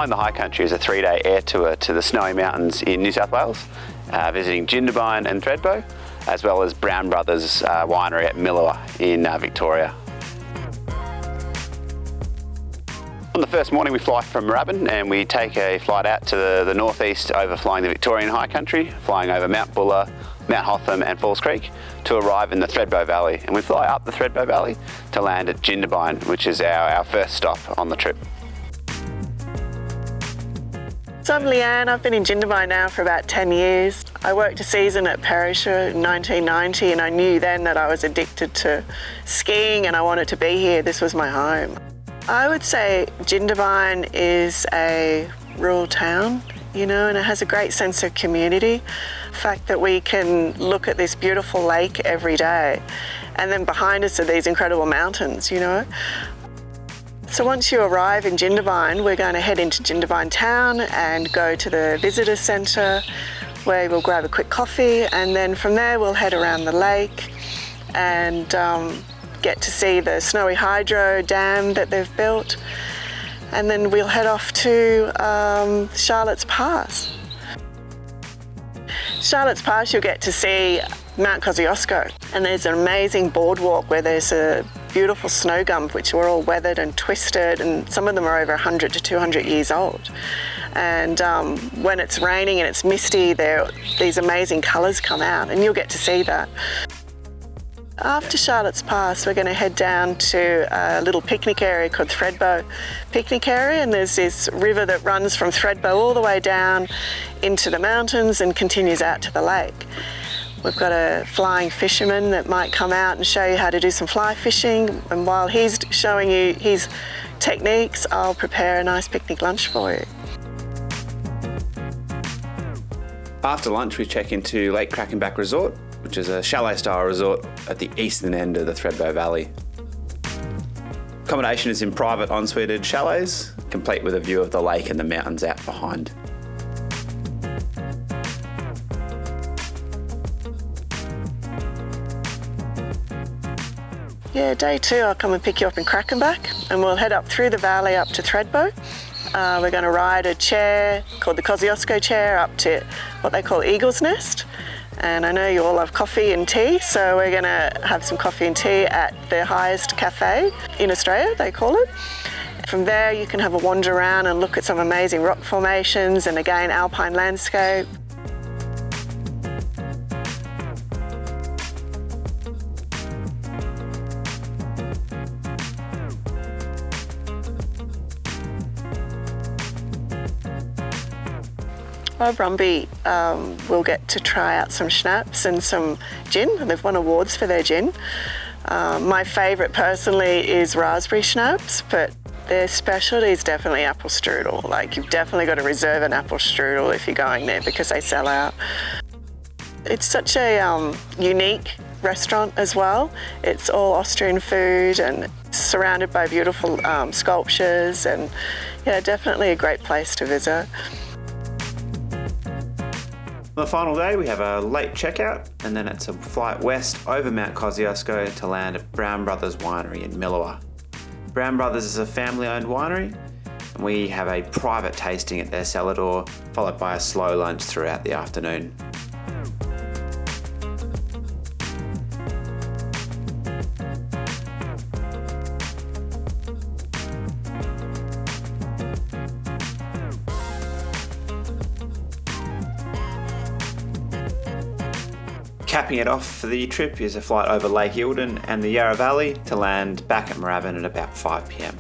Flying the High Country is a 3-day air tour to the snowy mountains in New South Wales, visiting Jindabyne and Thredbo, as well as Brown Brothers Winery at Milawa in Victoria. On the first morning we fly from Moorabbin and we take a flight out to the northeast, overflying the Victorian High Country, flying over Mount Buller, Mount Hotham and Falls Creek to arrive in the Thredbo Valley. And we fly up the Thredbo Valley to land at Jindabyne, which is our first stop on the trip. So I'm Leanne, I've been in Jindabyne now for about 10 years. I worked a season at Perisher in 1990 and I knew then that I was addicted to skiing and I wanted to be here. This was my home. I would say Jindabyne is a rural town, you know, and it has a great sense of community. The fact that we can look at this beautiful lake every day and then behind us are these incredible mountains, you know. So once you arrive in Jindabyne, we're going to head into Jindabyne town and go to the visitor centre where we'll grab a quick coffee, and then from there we'll head around the lake and get to see the Snowy Hydro Dam that they've built, and then we'll head off to Charlotte's Pass. Charlotte's Pass, you'll get to see Mount Kosciuszko, and there's an amazing boardwalk where there's a beautiful snow gum which are all weathered and twisted, and some of them are over 100 to 200 years old. And when it's raining and it's misty, these amazing colours come out, and you'll get to see that. After Charlotte's Pass, we're going to head down to a little picnic area called Thredbo Picnic Area, and there's this river that runs from Thredbo all the way down into the mountains and continues out to the lake. We've got a flying fisherman that might come out and show you how to do some fly fishing, and while he's showing you his techniques, I'll prepare a nice picnic lunch for you. After lunch we check into Lake Crackenback Resort, which is a chalet-style resort at the eastern end of the Thredbo Valley. Accommodation is in private ensuited chalets, complete with a view of the lake and the mountains out behind. Yeah, day 2 I'll come and pick you up in Crackenback and we'll head up through the valley up to Thredbo. We're going to ride a chair called the Kosciuszko chair up to what they call Eagle's Nest. And I know you all love coffee and tea, so we're going to have some coffee and tea at the highest cafe in Australia, they call it. From there you can have a wander around and look at some amazing rock formations and again alpine landscape. Wild Brumby will get to try out some schnapps and some gin, and they've won awards for their gin. My favourite personally is raspberry schnapps, but their specialty is definitely apple strudel. Like, you've definitely got to reserve an apple strudel if you're going there because they sell out. It's such a unique restaurant as well. It's all Austrian food and surrounded by beautiful sculptures, and yeah, definitely a great place to visit. On the final day we have a late checkout, and then it's a flight west over Mount Kosciuszko to land at Brown Brothers Winery in Milawa. Brown Brothers is a family-owned winery, and we have a private tasting at their cellar door, followed by a slow lunch throughout the afternoon. Capping it off for the trip is a flight over Lake Eildon and the Yarra Valley to land back at Moorabbin at about 5 p.m.